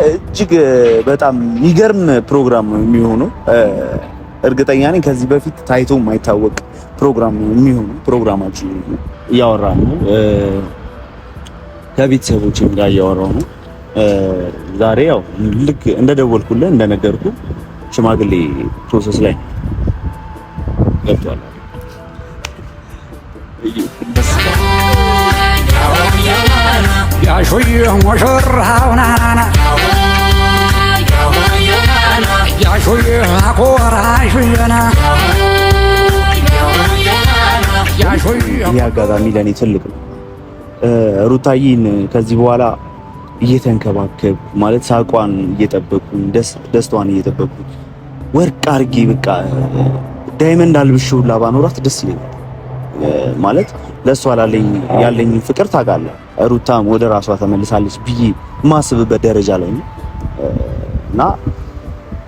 እጅግ በጣም የሚገርም ፕሮግራም ነው የሚሆነው። እርግጠኛ ነኝ ከዚህ በፊት ታይቶ የማይታወቅ ፕሮግራም ነው የሚሆነው። ፕሮግራማችን እያወራን ነው፣ ከቤተሰቦቼም ጋር እያወራሁ ነው። ዛሬ ያው ልክ እንደደወልኩልህ እንደነገርኩ ሽማግሌ ፕሮሰስ ላይ ገብቷል። ያሾይ ሙሽራውና ያሾይ አኮራሽና ያሾይ ይህ አጋጣሚ ለእኔ ትልቅ ነው። ሩታዬን ከዚህ በኋላ እየተንከባከብ ማለት ሳቋን እየጠበቁኝ ደስታዋን እየጠበቁኝ ወርቅ አድርጌ በቃ ዳይመንድ አልብሼው ሁላ ባኖራት ደስ ይለኛል። ማለት ለእሷ ያለኝ ፍቅር ታውቃለህ። ሩታም ወደ ራሷ ተመልሳለች ብዬ የማስብበት ደረጃ ላይ ነው እና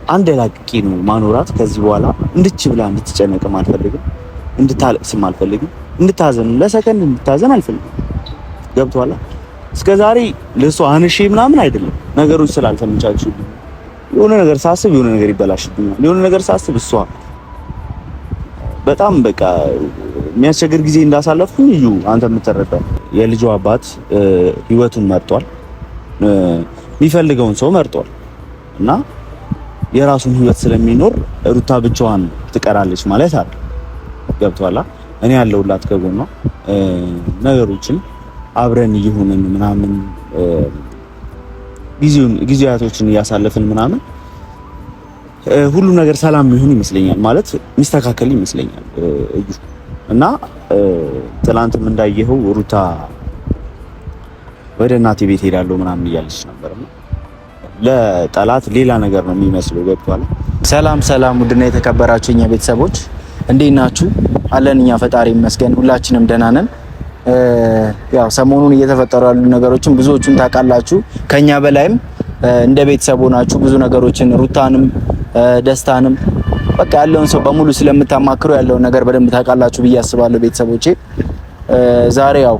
አንድ ላቅቄ ነው ማኖራት። ከዚህ በኋላ እንድች ብላ እንድትጨነቅም አልፈልግም፣ እንድታለቅስም አልፈልግም፣ እንድታዘን ለሰከንድ እንድታዘን አልፈልግም። ገብቶሃል? እስከ ዛሬ ለእሷ አንሼ ምናምን አይደለም ነገሮች ስላልተመቻቹ የሆነ ነገር ሳስብ የሆነ ነገር ይበላሽብኛል። የሆነ ነገር ሳስብ እሷ በጣም በቃ የሚያስቸግር ጊዜ እንዳሳለፍኩኝ እዩ አንተ የምትረዳው። የልጇ አባት ህይወቱን መርጧል፣ የሚፈልገውን ሰው መርጧል እና የራሱን ህይወት ስለሚኖር ሩታ ብቻዋን ትቀራለች ማለት አይደል። ገብቶሃል? እኔ ያለሁላት ከጎኗ ነገሮችን አብረን እየሆንን ምናምን ጊዜያቶችን እያሳለፍን ምናምን ሁሉ ነገር ሰላም የሚሆን ይመስለኛል፣ ማለት ሚስተካከል ይመስለኛል እዩ። እና ትላንትም እንዳየኸው ሩታ ወደ እናቴ ቤት ሄዳለሁ ምናምን እያለች ነበርና ለጠላት ሌላ ነገር ነው የሚመስለው። ገብቷል? ሰላም ሰላም፣ ውድና የተከበራችሁ እኛ ቤተሰቦች እንዴት ናችሁ? አለን እኛ ፈጣሪ ይመስገን ሁላችንም ደህና ነን። ያው ሰሞኑን እየተፈጠሩ ያሉ ነገሮችን ብዙዎቹን ታውቃላችሁ። ከኛ በላይም እንደ ቤተሰብ ሆናችሁ ብዙ ነገሮችን ሩታንም ደስታንም በቃ ያለውን ሰው በሙሉ ስለምታማክሩ ያለውን ነገር በደንብ ታውቃላችሁ ብዬ አስባለሁ ቤተሰቦቼ። ዛሬ ያው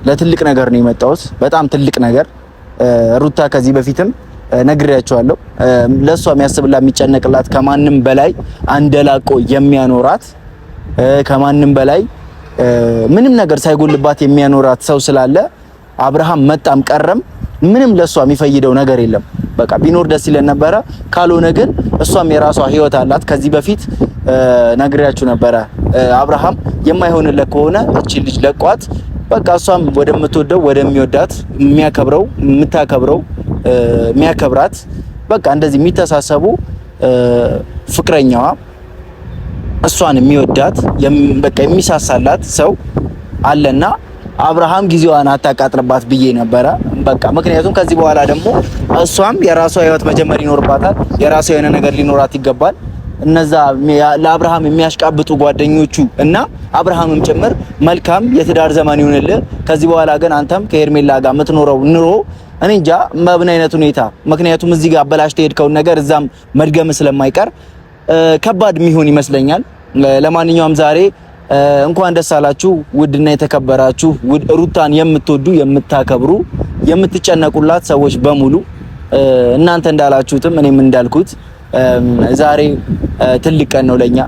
ለትልቅ ነገር ነው የመጣሁት፣ በጣም ትልቅ ነገር። ሩታ ከዚህ በፊትም ነግሬያቸዋለሁ፣ ለሷ የሚያስብላት የሚጨነቅላት ከማንም በላይ አንደላቆ የሚያኖራት ከማንም በላይ ምንም ነገር ሳይጎልባት የሚያኖራት ሰው ስላለ አብርሃም መጣም ቀረም ምንም ለሷ የሚፈይደው ነገር የለም። በቃ ቢኖር ደስ ይለን ነበረ። ካልሆነ ግን እሷም የራሷ ህይወት አላት። ከዚህ በፊት ነግሬያችሁ ነበረ። አብርሃም የማይሆንለት ከሆነ እቺ ልጅ ለቋት በቃ እሷም ወደምትወደው ወደሚወዳት የሚያከብረው የምታከብረው የሚያከብራት በቃ እንደዚህ የሚተሳሰቡ ፍቅረኛዋ እሷን የሚወዳት በቃ የሚሳሳላት ሰው አለና አብርሃም ጊዜዋን አታቃጥልባት ብዬ ነበረ። በቃ ምክንያቱም ከዚህ በኋላ ደግሞ እሷም የራሷ ህይወት መጀመር ይኖርባታል። የራሷ የሆነ ነገር ሊኖራት ይገባል። እነዛ ለአብርሃም የሚያሽቃብጡ ጓደኞቹ እና አብርሃምም ጭምር መልካም የትዳር ዘመን ይሁንልህ። ከዚህ በኋላ ግን አንተም ከሄርሜላ ጋር የምትኖረው ኑሮ እኔ እንጃ በምን አይነት ሁኔታ፣ ምክንያቱም እዚህ ጋር አበላሽተህ የሄድከውን ነገር እዛም መድገም ስለማይቀር ከባድ የሚሆን ይመስለኛል። ለማንኛውም ዛሬ እንኳን ደስ አላችሁ ውድና የተከበራችሁ ሩታን የምትወዱ የምታከብሩ የምትጨነቁላት ሰዎች በሙሉ እናንተ እንዳላችሁትም እኔም እንዳልኩት ዛሬ ትልቅ ቀን ነው ለኛ።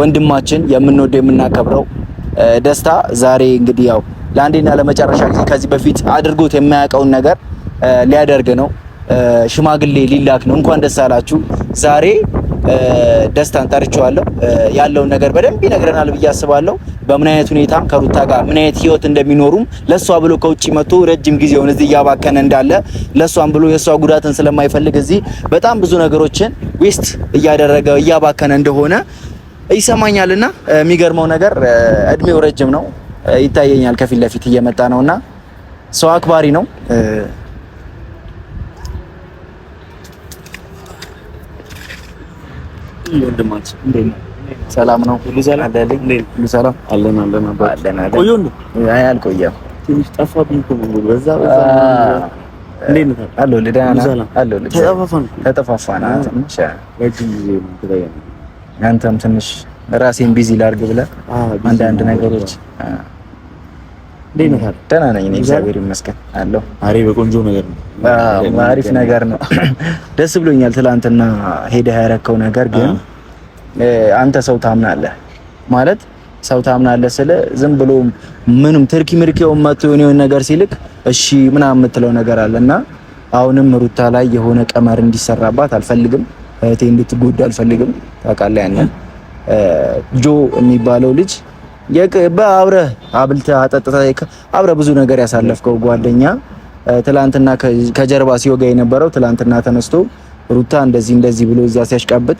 ወንድማችን የምንወደው የምናከብረው ደስታ ዛሬ እንግዲህ ያው ለአንዴና ለመጨረሻ ጊዜ ከዚህ በፊት አድርጎት የማያውቀውን ነገር ሊያደርግ ነው። ሽማግሌ ሊላክ ነው። እንኳን ደስ አላችሁ። ዛሬ ደስታን ጠርቼዋለሁ። ያለውን ነገር በደንብ ይነግረናል ብዬ አስባለሁ። በምን አይነት ሁኔታ ከሩታ ጋር ምን አይነት ህይወት እንደሚኖሩም ለሷ ብሎ ከውጪ መጥቶ ረጅም ጊዜውን እዚህ እያባከነ እንዳለ ለሷም ብሎ የሷ ጉዳትን ስለማይፈልግ እዚህ በጣም ብዙ ነገሮችን ዌስት እያደረገ እያባከነ እንደሆነ ይሰማኛልና የሚገርመው ነገር እድሜው ረጅም ነው ይታየኛል። ከፊት ለፊት እየመጣ ነውና ሰው አክባሪ ነው። ወንድማችን እንዴት ነው? ሰላም ነው? ሁሉ ሰላም አይደል? ሁሉ ሰላም አለን አባት ቆዩ እንዴ? አይ አልቆየም። ትንሽ ጠፋብኝ እኮ ነው። በዛ እንዴት ነው? አሎ ለዳና አሎ ተጠፋፋን ትንሽ ረጅም ጊዜ ነው ተለያየ። አንተም ትንሽ ራሴን ቢዚ ላድርግ ብለህ አንዳንድ ነገሮች ደህና ነኝ እኔ እግዚአብሔር ይመስገን አለሁ። በቆንጆ ነገር ነው። አሪፍ ነገር ነው። ደስ ብሎኛል። ትላንትና ሄደህ ያረከው ነገር ግን አንተ ሰው ታምናለህ ማለት ሰው ታምናለህ ስለ ዝም ብሎ ምንም ትርኪ ምርኪው መጥቶ የሆነ ነገር ሲልክ እሺ ምናምን የምትለው ነገር አለና አሁንም ሩታ ላይ የሆነ ቀመር እንዲሰራባት አልፈልግም። እህቴ እንድትጎዳ አልፈልግም። ታውቃለህ ያንን ጆ የሚባለው ልጅ በአብረህ አብልተህ አጠጥተህ አብረህ ብዙ ነገር ያሳለፍከው ጓደኛ ትላንትና ከጀርባ ሲወጋ የነበረው ትላንትና ተነስቶ ሩታ እንደዚህ ብሎ እዛ ሲያሽቃብጥ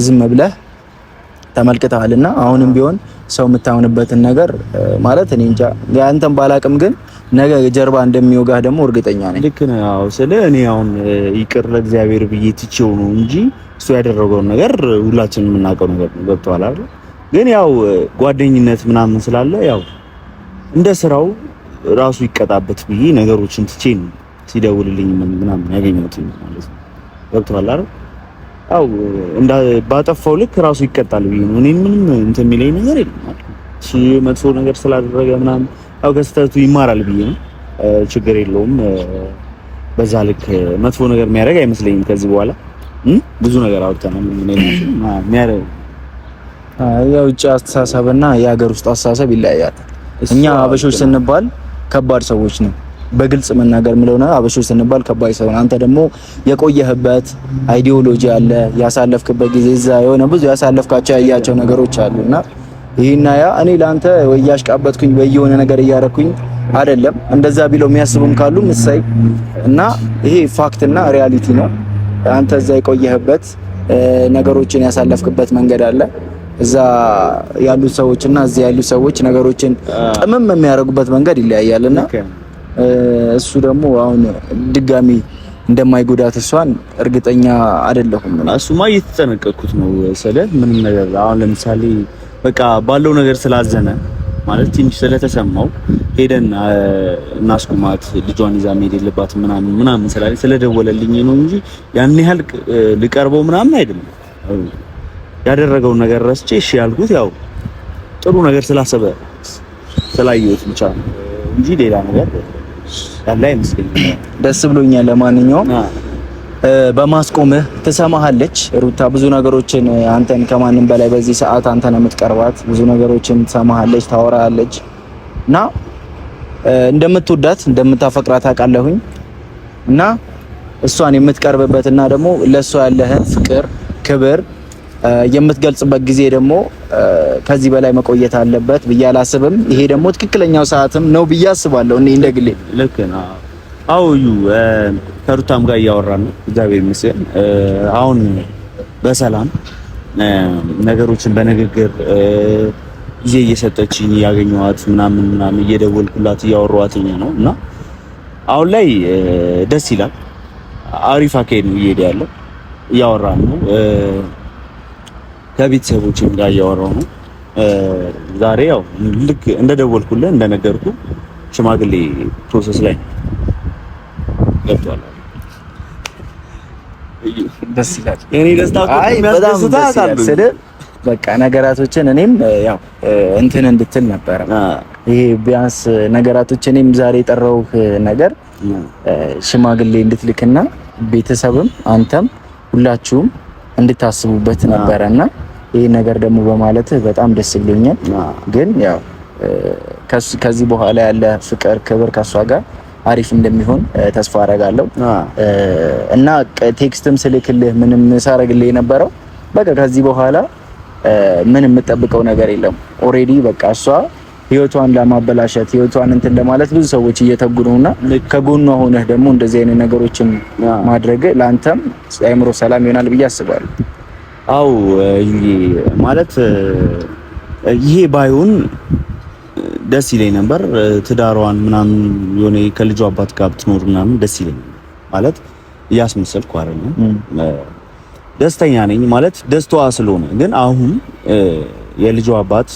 ዝም ብለህ ተመልክተሃልና አሁንም ቢሆን ሰው የምታምንበትን ነገር ማለት እኔ እንጃ ያንተን ባላቅም ግን ነገ ጀርባ እንደሚወጋህ ደግሞ እርግጠኛ ነኝ። ልክ ነው። አዎ ስለ እኔ አሁን ይቅር ለእግዚአብሔር ብዬ ትቼው ነው እንጂ እሱ ያደረገውን ነገር ሁላችንም የምናውቀው ነገር ነው። ገብቶሃል አይደል? ግን ያው ጓደኝነት ምናምን ስላለ ያው እንደ ስራው ራሱ ይቀጣበት ብዬ ነገሮችን ትቼ ነው ሲደውልልኝ ምናምን ያገኘሁት ማለት ነው። ገብቶሃል አይደል? አው ባጠፋው ልክ ራሱ ይቀጣል ብዬ ነው። እኔ ምንም እንትን የሚለኝ ነገር የለም ማለት ነው። እሺ መጥፎ ነገር ስላደረገ ምናምን ያው ከስተቱ ይማራል ብዬ ነው። ችግር የለውም። በዛ ልክ መጥፎ ነገር የሚያደርግ አይመስለኝም ከዚህ በኋላ ብዙ ነገር አውርተናል። የውጭ አስተሳሰብና የሀገር ውስጥ አስተሳሰብ ይለያያል። እኛ አበሾች ስንባል ከባድ ሰዎች ነው። በግልጽ መናገር ምለው ነው። አበሾች ስንባል ከባድ ሰው ነው። አንተ ደግሞ የቆየህበት አይዲዮሎጂ አለ፣ ያሳለፍክበት ጊዜ እዛ የሆነ ብዙ ያሳለፍካቸው ያያቸው ነገሮች አሉና ይሄና ያ እኔ ላንተ ወይ ያሽቃበጥኩኝ ወይ የሆነ ነገር እያረኩኝ አይደለም። እንደዛ ቢለው የሚያስቡም ካሉ ምሳይ እና ይሄ ፋክትና ሪያሊቲ ነው። አንተ እዛ የቆየህበት ነገሮችን ያሳለፍክበት መንገድ አለ። እዛ ያሉት ሰዎችና እዚህ ያሉት ሰዎች ነገሮችን ጥምም የሚያደርጉበት መንገድ ይለያያልና እሱ ደግሞ አሁን ድጋሚ እንደማይጎዳት እሷን እርግጠኛ አይደለሁም። እሱማ እየተጠነቀቅኩት ነው ስለ ምንም ነገር አሁን ለምሳሌ በቃ ባለው ነገር ስላዘነ ማለት ትንሽ ስለተሰማው ሄደን እናስቁማት ልጇን ይዛ መሄድ የለባትም ምናምን ስለደወለልኝ ነው እንጂ ያን ያህል ልቀርበው ምናምን አይደለም። ያደረገውን ነገር ረስቼ እሺ ያልኩት ያው ጥሩ ነገር ስላሰበ ስላየሁት ብቻ ነው እንጂ ሌላ ነገር ያለ አይመስለኝም። ደስ ብሎኛል። ለማንኛውም በማስቆምህ ትሰማሃለች ሩታ ብዙ ነገሮችን አንተን ከማንም በላይ በዚህ ሰዓት አንተ ነው የምትቀርባት። ብዙ ነገሮችን ትሰማሃለች፣ ታወራለች እና እንደምትወዳት እንደምታፈቅራት አውቃለሁኝ እና እሷን የምትቀርብበትና ደግሞ ለሷ ያለህን ፍቅር ክብር የምትገልጽበት ጊዜ ደግሞ ከዚህ በላይ መቆየት አለበት ብዬ አላስብም። ይሄ ደግሞ ትክክለኛው ሰዓትም ነው ብዬ አስባለሁ። እኔ እንደግሌ ልክ ነው። አውዩ ከሩታም ጋር እያወራን ነው። እግዚአብሔር ይመስገን አሁን በሰላም ነገሮችን በንግግር ጊዜ እየሰጠችኝ ያገኘኋት ምናምን እየደወልኩላት እያወራኋት ነው እና አሁን ላይ ደስ ይላል። አሪፍ አካሄድ ነው እየሄደ ያለው። እያወራን ነው ከቤተሰቦችም ጋር እያወራሁ ነው። ዛሬ ያው ልክ እንደደወልኩልህ እንደነገርኩ ሽማግሌ ፕሮሰስ ላይ ነው። ገብቷል። ደስ ይላል። እኔ ደስታ ስለ በቃ ነገራቶችን እኔም ያው እንትን እንድትል ነበረ። ይሄ ቢያንስ ነገራቶችን እኔም ዛሬ የጠራሁህ ነገር ሽማግሌ እንድትልክና ቤተሰብም አንተም ሁላችሁም እንድታስቡበት ነበረና ይሄ ነገር ደግሞ በማለትህ በጣም ደስ ብሎኛል። ግን ያው ከዚህ በኋላ ያለ ፍቅር ክብር ከሷ ጋር አሪፍ እንደሚሆን ተስፋ አደርጋለሁ እና ቴክስትም ስልክልህ ምንም ሳረግልህ የነበረው በቃ ከዚህ በኋላ ምንም የምጠብቀው ነገር የለም። ኦሬዲ በቃ እሷ ህይወቷን ለማበላሸት ህይወቷን እንትን ለማለት ብዙ ሰዎች እየተጉ ነውና ከጎኗ ሆነህ ደግሞ እንደዚህ አይነት ነገሮችን ማድረግ ለአንተም አእምሮ ሰላም ይሆናል ብዬ አስባለሁ። አው ማለት ይሄ ባይሆን ደስ ይለኝ ነበር። ትዳሯን ምናምን የሆነ ከልጇ አባት ጋር ብትኖር ምናምን ደስ ይለኝ ማለት እያስመሰልኩ አይደለም። ደስተኛ ነኝ ማለት ደስታዋ ስለሆነ። ግን አሁን የልጇ አባት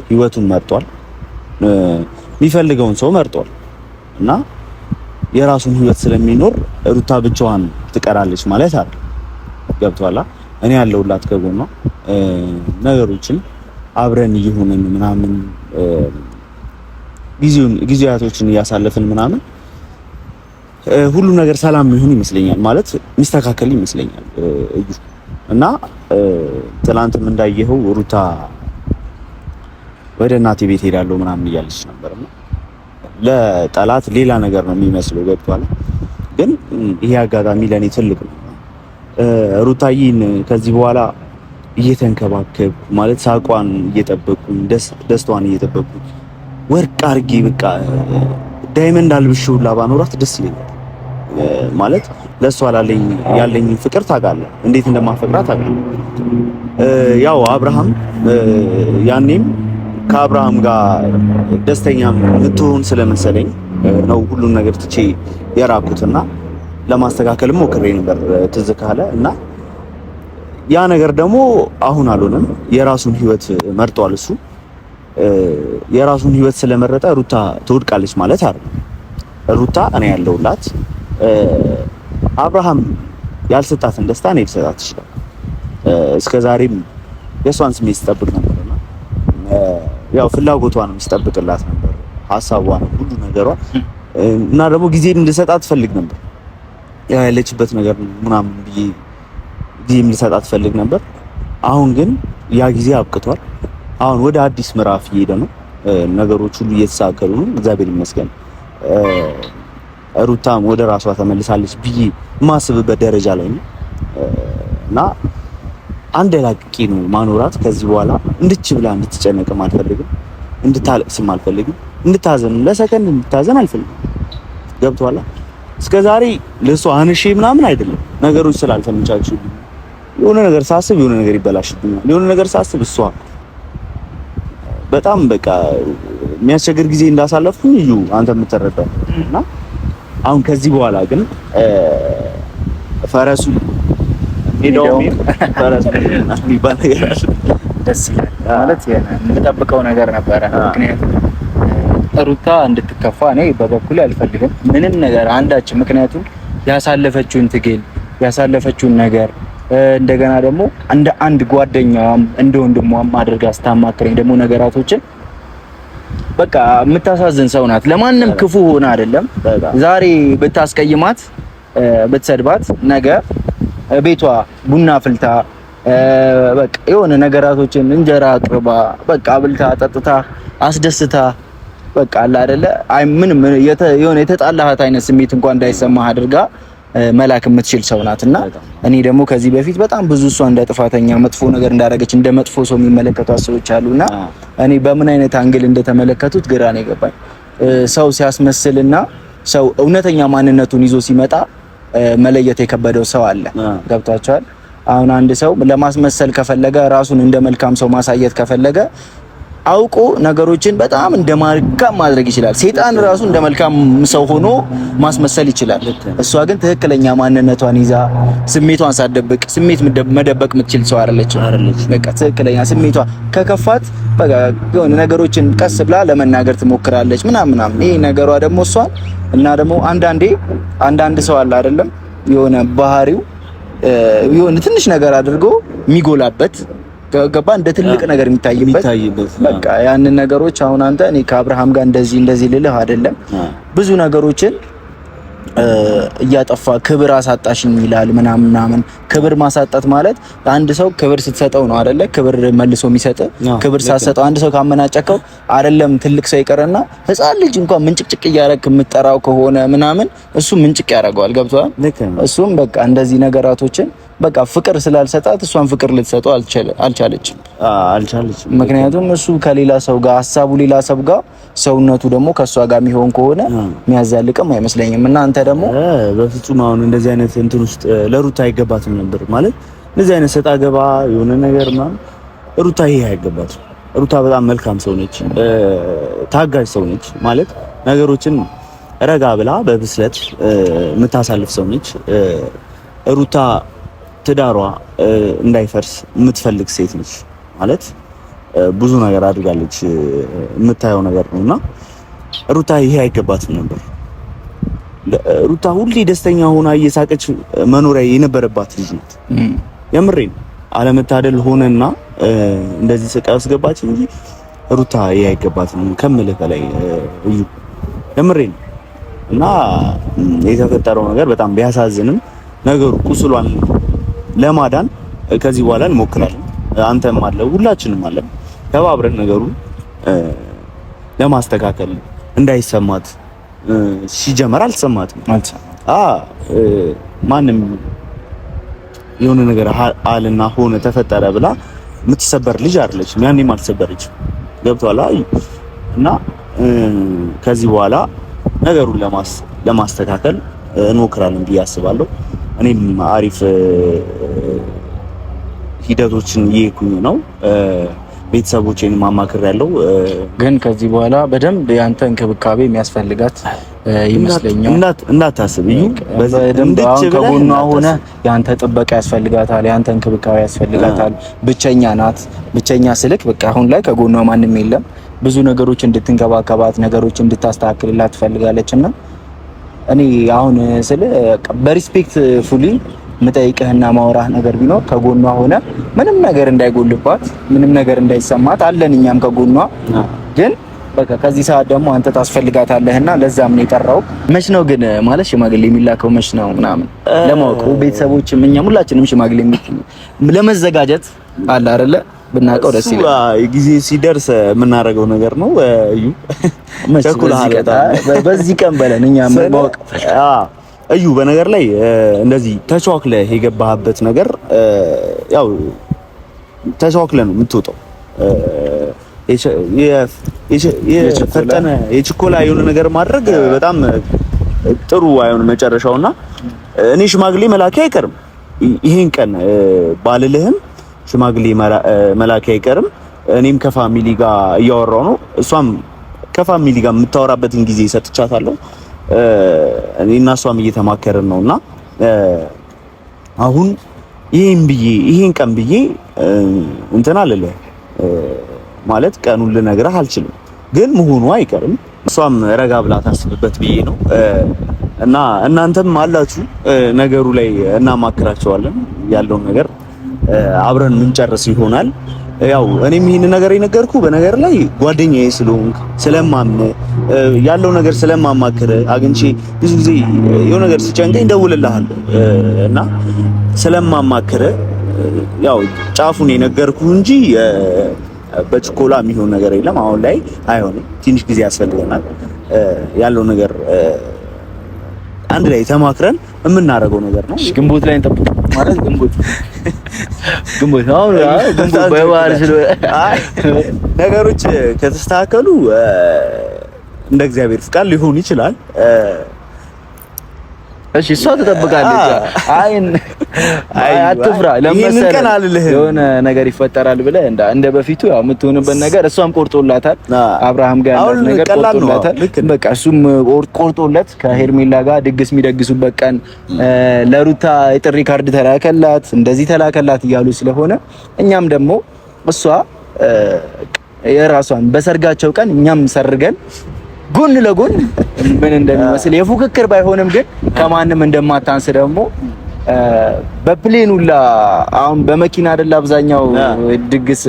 ህይወቱን መርጧል፣ የሚፈልገውን ሰው መርጧል እና የራሱን ህይወት ስለሚኖር ሩታ ብቻዋን ትቀራለች ማለት አይደል። ገብቷላ? እኔ ያለሁላት ከጎኗ ነገሮችን አብረን ይሁንን ምናምን ጊዜያቶችን እያሳለፍን ምናምን ሁሉ ነገር ሰላም ይሁን ይመስለኛል ማለት ሚስተካከል ይመስለኛል እና ትላንትም እንዳየኸው ሩታ ወደ እናቴ ቤት ሄዳለሁ ምናምን እያለች ነበርና ለጠላት ሌላ ነገር ነው የሚመስለው ገብቷል። ግን ይሄ አጋጣሚ ለኔ ትልቅ ነው። ሩታዬን ከዚህ በኋላ እየተንከባከብኩ ማለት ሳቋን እየጠበቅኩ ደስታዋን እየጠበቅኩ ወርቅ አድርጌ በቃ ዳይመንድ አልብሼው ባኖራት ደስ ይለኛል። ማለት ለሷ ያለኝ ፍቅር ታውቃለህ፣ እንዴት እንደማፈቅራት ታውቃለህ። ያው አብርሃም ያኔም ከአብርሃም ጋር ደስተኛ ምትሆን ስለመሰለኝ ነው ሁሉን ነገር ትቼ የራኩትና ለማስተካከል ሞክሬ ነበር ትዝ ካለ እና ያ ነገር ደግሞ አሁን አልሆነም። የራሱን ህይወት መርጧል እሱ። የራሱን ህይወት ስለመረጠ ሩታ ትወድቃለች ማለት አይደለም። ሩታ እኔ ያለውላት አብርሃም ያልሰጣትን ደስታ እኔ ልሰጣት ይችላል። እስከዛሬም የሷን ስሜት ስጠብቅ ነበርና ያው ፍላጎቷንም ስጠብቅላት ነበር፣ ሐሳቧን ሁሉ ነገሯ እና ደግሞ ጊዜ እንድሰጣት ፈልግ ነበር። ያው ያለችበት ነገር ምናምን ብዬ ጊዜም ልሰጣት ፈልግ ነበር። አሁን ግን ያ ጊዜ አብቅቷል። አሁን ወደ አዲስ ምዕራፍ እየሄደ ነው። ነገሮች ሁሉ እየተሳከሩ ነው፣ እግዚአብሔር ይመስገን። ሩታም ወደ ራሷ ተመልሳለች ብዬ ማስብበት ደረጃ ላይ ነው እና አንድ ላቅቂ ነው ማኖራት። ከዚህ በኋላ እንድች ብላ እንድትጨነቅም አልፈልግም፣ እንድታለቅስም አልፈልግም፣ እንድታዘን ለሰከንድ እንድታዘን አልፈልግም። ገብቶሃል? እስከዛሬ ለሷ አንሺ ምናምን አይደለም ነገሮች ስላልተመቻቹ የሆነ ነገር ሳስብ የሆነ ነገር ይበላሽብኛል። የሆነ ነገር ሳስብ እሷ በጣም በቃ የሚያስቸግር ጊዜ እንዳሳለፍኩኝ እዩ አንተ የምትረዳው እና አሁን ከዚህ በኋላ ግን ፈረሱ ሄዶም ፈረሱ የሚባል ነገር ደስ ይላል ማለት የምጠብቀው ነገር ነበረ። ምክንያቱም ሩታ እንድትከፋ እኔ በበኩሌ አልፈልግም ምንም ነገር አንዳች። ምክንያቱም ያሳለፈችውን ትግል ያሳለፈችውን ነገር እንደገና ደግሞ እንደ አንድ ጓደኛዋም እንደ ወንድሟም አድርጋ ስታማክረኝ ደግሞ ነገራቶችን በቃ የምታሳዝን ሰው ናት። ለማንም ክፉ ሆነ አይደለም። ዛሬ ብታስቀይማት ብትሰድባት ነገ ቤቷ ቡና ፍልታ በቃ የሆነ ነገራቶችን እንጀራ አቅርባ በቃ አብልታ ጠጥታ አስደስታ በቃ አለ አይደለ አይ ምንም የሆነ የተጣላሃት አይነት ስሜት እንኳን እንዳይሰማህ አድርጋ መላክ የምትችል ሰው ናትና እኔ ደግሞ ከዚህ በፊት በጣም ብዙ እሷ እንደ ጥፋተኛ መጥፎ ነገር እንዳደረገች እንደ መጥፎ ሰው የሚመለከቷት ሰዎች አሉና እኔ በምን አይነት አንግል እንደተመለከቱት ግራ ነው የገባኝ። ሰው ሲያስመስልና ሰው እውነተኛ ማንነቱን ይዞ ሲመጣ መለየት የከበደው ሰው አለ። ገብቷቸዋል? አሁን አንድ ሰው ለማስመሰል ከፈለገ ራሱን እንደ መልካም ሰው ማሳየት ከፈለገ አውቆ ነገሮችን በጣም እንደማልካም ማድረግ ይችላል። ሰይጣን ራሱ እንደ መልካም ሰው ሆኖ ማስመሰል ይችላል። እሷ ግን ትክክለኛ ማንነቷን ይዛ ስሜቷን ሳትደብቅ ስሜት መደበቅ የምትችል ሰው አይደለችም። በቃ ትክክለኛ ስሜቷ ከከፋት በቃ የሆነ ነገሮችን ቀስ ብላ ለመናገር ትሞክራለች ምናምን። ይሄ ነገሯ ደግሞ እሷን እና ደግሞ አንዳንድ ሰው አለ አይደለም የሆነ ባህሪው የሆነ ትንሽ ነገር አድርጎ የሚጎላበት ገባ እንደ ትልቅ ነገር የሚታይበት በቃ ያንን ነገሮች አሁን አንተ እኔ ከአብርሃም ጋር እንደዚህ ልልህ አይደለም ብዙ ነገሮችን እያጠፋ ክብር አሳጣሽኝ ይላል ምናምን። ክብር ማሳጣት ማለት አንድ ሰው ክብር ስትሰጠው ነው አይደለ ክብር መልሶ የሚሰጥ። ክብር ሳትሰጠው አንድ ሰው ካመናጨከው አይደለም ትልቅ ሰው ይቀርና ሕፃን ልጅ እንኳን ምንጭቅጭቅ እያደረክ የምትጠራው ከሆነ ምናምን እሱ ምንጭቅ ያደርገዋል። ገብቶሃል? እሱም በቃ እንደዚህ ነገራቶችን በቃ ፍቅር ስላልሰጣት እሷን ፍቅር ልትሰጠው አልቻለችም። ምክንያቱም እሱ ከሌላ ሰው ጋር ሀሳቡ ሌላ ሰው ጋር ሰውነቱ ደግሞ ከሷ ጋር የሚሆን ከሆነ የሚያዛልቅም አይመስለኝም። እና አንተ ደግሞ በፍጹም አሁን እንደዚህ አይነት እንትን ውስጥ ለሩታ አይገባትም ነበር ማለት እንደዚህ አይነት ሰጣ ገባ የሆነ ነገር ማለት ሩታ ይሄ አይገባትም። ሩታ በጣም መልካም ሰው ነች፣ ታጋሽ ሰው ነች ማለት ነገሮችን ረጋ ብላ በብስለት የምታሳልፍ ሰው ነች። ሩታ ትዳሯ እንዳይፈርስ የምትፈልግ ሴት ነች ማለት ብዙ ነገር አድርጋለች የምታየው ነገር ነውና ሩታ ይሄ አይገባትም ነበር። ሩታ ሁሌ ደስተኛ ሆና እየሳቀች መኖሪያ የነበረባት ልጅ ናት። የምሬን አለመታደል ሆነና እንደዚህ ስቃይ አስገባች እንጂ ሩታ አይገባትም ከምልህ በላይ እዩ የምሬን እና የተፈጠረው ነገር በጣም ቢያሳዝንም ነገሩ ቁስሏን ለማዳን ከዚህ በኋላ እንሞክራለን። አንተም አለ ሁላችንም አለ ተባብረን ነገሩን ለማስተካከል እንዳይሰማት ሲጀመር አልሰማትም። ማንም የሆነ ነገር አልና ሆነ ተፈጠረ ብላ የምትሰበር ልጅ አይደለች። ያኔም አልተሰበረች ገብቷል እና ከዚህ በኋላ ነገሩን ለማስተካከል እንሞክራለን ብዬ አስባለሁ። እኔም አሪፍ ሂደቶችን እየሄድኩኝ ነው። ቤተሰቦቼን ማማከር ያለው ግን ከዚህ በኋላ በደንብ ያንተ እንክብካቤ የሚያስፈልጋት ይመስለኛል። እንዳታስብ በደንብ ከጎኗ ሆነ ያንተ ጥበቃ ያስፈልጋታል፣ ያንተ እንክብካቤ ያስፈልጋታል። ብቸኛ ናት። ብቸኛ ስልክ በቃ አሁን ላይ ከጎኗ ማንም የለም። ብዙ ነገሮች እንድትንከባከባት ነገሮች እንድታስተካክልላት ትፈልጋለችና እኔ አሁን ስለ በሪስፔክት ፉሊ መጠይቅህና ማውራህ ነገር ቢኖር ከጎኗ ሆነ ምንም ነገር እንዳይጎልባት ምንም ነገር እንዳይሰማት አለን እኛም ከጎኗ። ግን በቃ ከዚህ ሰዓት ደግሞ አንተ ታስፈልጋታለህና ለዛም ነው የጠራው። መች ነው ግን ማለት ሽማግሌ የሚላከው መች ነው ምናምን ለማወቅ ቤተሰቦችም እኛም ሁላችንም ሽማግሌ ለመዘጋጀት አለ አይደለ ብናቀው ደስ ይላል። ጊዜ ሲደርስ የምናደርገው ነገር ነው። እዩ በዚህ ቀን በለን እኛም ማወቅ እዩ በነገር ላይ እንደዚህ ተቻክለህ የገባህበት ነገር ያው ተቻክለህ ነው የምትወጣው። የፈጠነ የችኮላ የሆነ ነገር ማድረግ በጣም ጥሩ አይሆን መጨረሻውና እኔ ሽማግሌ መላኪ አይቀርም። ይሄን ቀን ባልልህም ሽማግሌ መላኪ አይቀርም። እኔም ከፋሚሊ ጋር እያወራው ነው። እሷም ከፋሚሊ ጋር የምታወራበትን ጊዜ ሰጥቻታለሁ። እኔና እሷም እየተማከርን ነውና አሁን ይሄን ቀን ብዬ እንትን አለልህ ማለት ቀኑን ልነግርህ አልችልም፣ ግን መሆኑ አይቀርም። እሷም ረጋ ብላ ታስብበት ብዬ ነው እና እናንተም አላችሁ ነገሩ ላይ እናማክራቸዋለን። ያለውን ነገር አብረን ምንጨርስ ይሆናል። ያው እኔም ይሄን ነገር የነገርኩ በነገር ላይ ጓደኛዬ ስለሆንክ ስለማምነህ ያለው ነገር ስለማማክር አግኝቼ ብዙ ጊዜ የሆነ ነገር ሲጨንቀኝ ደውልልሃለሁ እና ስለማማክር ያው ጫፉን የነገርኩ እንጂ በችኮላ የሚሆን ነገር የለም። አሁን ላይ አይሆንም። ትንሽ ጊዜ ያስፈልገናል። ያለው ነገር አንድ ላይ ተማክረን የምናደርገው ነገር ነው። ግንቦት ላይ እንጠብቅ ማለት ግንቦት አሁን ግንቦት በባህር ነገሮች ከተስተካከሉ እንደ እግዚአብሔር ፍቃድ ሊሆን ይችላል። እሺ እሷ ትጠብቃለች። አይ አትፍራ። ለምሳሌ የሆነ ነገር ይፈጠራል ብለህ እንደ በፊቱ ያው የምትሆንበት ነገር እሷም ቆርጦላታል። አብርሃም ጋር ያለው ነገር ቆርጦላታል። በቃ እሱም ቆርጦለት ከሄርሜላ ጋር ድግስ የሚደግሱበት ቀን ለሩታ የጥሪ ካርድ ተላከላት፣ እንደዚህ ተላከላት እያሉ ስለሆነ እኛም ደግሞ እሷ የራሷን በሰርጋቸው ቀን እኛም ሰርገን ጎን ለጎን ምን እንደሚመስል የፉክክር ባይሆንም ግን ከማንም እንደማታንስ ደግሞ በፕሌኑላ አሁን በመኪና አይደል አብዛኛው ድግስ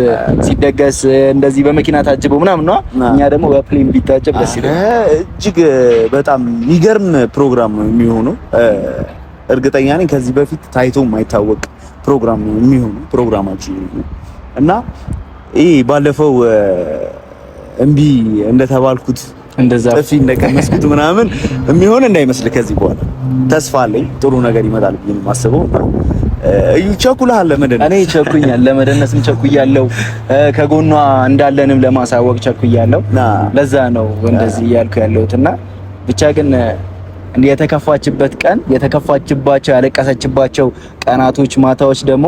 ሲደገስ እንደዚህ በመኪና ታጅበው ምናምን ነው። እኛ ደግሞ በፕሌን ቢታጀብ ደስ ይላል። እጅግ በጣም የሚገርም ፕሮግራም ነው የሚሆነው። እርግጠኛ ነኝ ከዚህ በፊት ታይቶ የማይታወቅ ፕሮግራም ነው የሚሆነው ፕሮግራማችን እና ይሄ ባለፈው እምቢ እንደተባልኩት እንደዛ ጥፊ እንደቀመስኩት ምናምን የሚሆን እንዳይመስል ከዚህ በኋላ ተስፋ አለኝ። ጥሩ ነገር ይመጣል ብዬ ነው የማስበው። እዩ ቸኩልሃል ለመደነስ። እኔ ቸኩኛል፣ ለመደነስም ቸኩያለሁ፣ ከጎኗ እንዳለንም ለማሳወቅ ቸኩያለሁ። ለዛ ነው እንደዚህ እያልኩ ያለሁትና ብቻ ግን የተከፋችበት ቀን የተከፋችባቸው ያለቀሰችባቸው ቀናቶች ማታዎች ደግሞ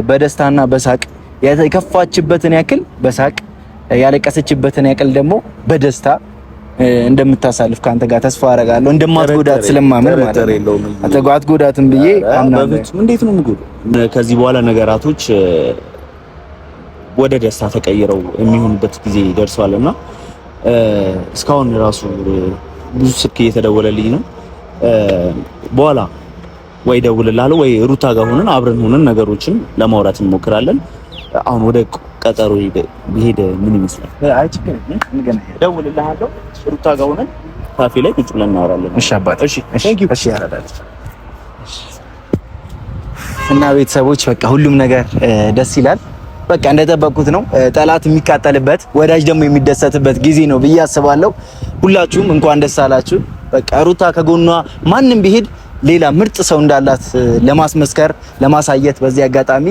በደስታና በሳቅ የተከፋችበትን ያክል በሳቅ ያለቀሰችበትን ያክል ደግሞ በደስታ እንደምታሳልፍ ካንተ ጋር ተስፋ አደርጋለሁ። እንደማትጎዳት ስለማመን ማለት ነው። አትጎዳትም ብዬ አምናለሁ። እንዴት ነው ምጉድ ከዚህ በኋላ ነገራቶች ወደ ደስታ ተቀይረው የሚሆኑበት ጊዜ ደርሷልና እስካሁን ራሱ ብዙ ስልክ እየተደወለልኝ ነው። በኋላ ወይ ደውልልሃለሁ ወይ ሩታ ጋር ሆነን አብረን ሆነን ነገሮችን ለማውራት እንሞክራለን። አሁን ወደ ቀጠሮ ቢሄድ ምን ይመስላል? አይ ችግር የለም እንገናኛለን። እደውልልሃለሁ። ሩታ ጋር ሆነን ካፌ ላይ ቁጭ ብለን እናወራለን። እሺ አባት። እሺ ቴንክ ዩ። እሺ ያረዳል። እና ቤተሰቦች በቃ ሁሉም ነገር ደስ ይላል። በቃ እንደጠበቁት ነው። ጠላት የሚቃጠልበት ወዳጅ ደግሞ የሚደሰትበት ጊዜ ነው ብዬ አስባለሁ። ሁላችሁም እንኳን ደስ አላችሁ። በቃ ሩታ ከጎኗ ማንም ቢሄድ ሌላ ምርጥ ሰው እንዳላት ለማስመስከር ለማሳየት በዚህ አጋጣሚ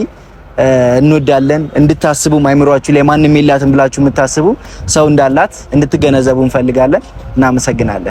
እንወዳለን። እንድታስቡ አይምሯችሁ ላይ ማንም የላትም ብላችሁ የምታስቡ ሰው እንዳላት እንድትገነዘቡ እንፈልጋለን። እናመሰግናለን።